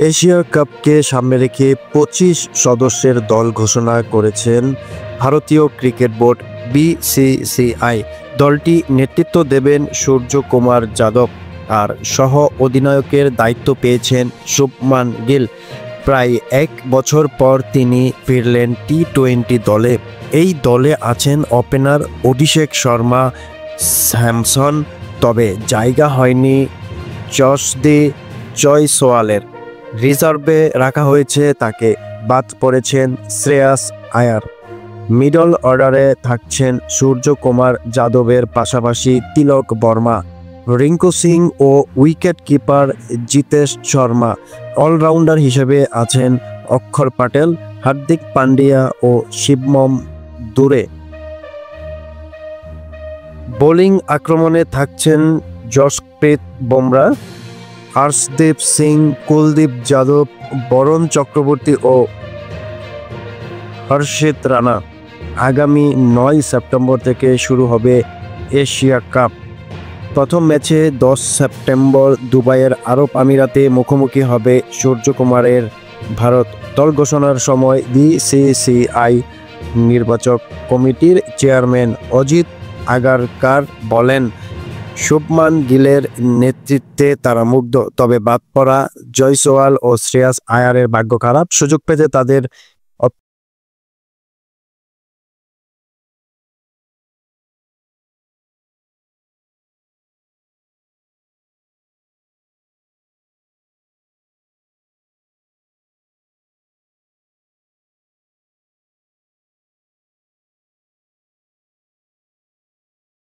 Asia কাপকে সামনে রেখে ২৫ সদস্যের দল ঘোষণা করেছেন ভারতীয় ক্রিকেট বোর্ড বিসিসিআই। দলটি নেতৃত্ব দেবেন সূর্যকুমার যাদব, আর সহ অধিনায়কের দায়িত্ব পেয়েছেন শুভমান গিল। প্রায় ১ বছর পর তিনি ফিরলেন টি-20 দলে। এই দলে আছেন ওপেনার অভিষেক শর্মা, স্যামসন, তবে জায়গা হয়নি যশস্বী জয়সওয়ালের। রিজার্ভে রাখা হয়েছে তাকে, বাদ পড়েছেন শ্রেয়াস আয়ার। মিডল অর্ডারে থাকছেন সূর্যকুমার যাদবের পাশাপাশি তিলক বর্মা, রিঙ্কু সিং ও wicket keeper Jitesh Sharma. Allrounder হিসেবে আছেন অক্ষর প্যাটেল, হার্দিক পান্ডিয়া ও শিবম দুবে। বোলিং আক্রমণে থাকছেন জসপ্রীত বুমরা, হর্ষদীপ সিং, কুলদীপ যাদব, বরুণ চক্রবর্তী ও হর্ষিত রানা। আগামী ৯ সেপ্টেম্বর থেকে শুরু হবে এশিয়া কাপ। প্রথম ম্যাচে ১০ সেপ্টেম্বর দুবাইয়ের আরব আমিরাতে মুখোমুখি হবে সূর্যকুমারের ভারত। দল ঘোষণার সময় বিসিসিআই নির্বাচক কমিটির চেয়ারম্যান অজিত আগারকার বলেন, শুভমান গিলের নেতৃত্বে তারা মুগ্ধ, তবে বাদ পড়া জয়সওয়াল ও শ্রেয়াস আয়ারের ভাগ্য খারাপ। সুযোগ পেতে তাদের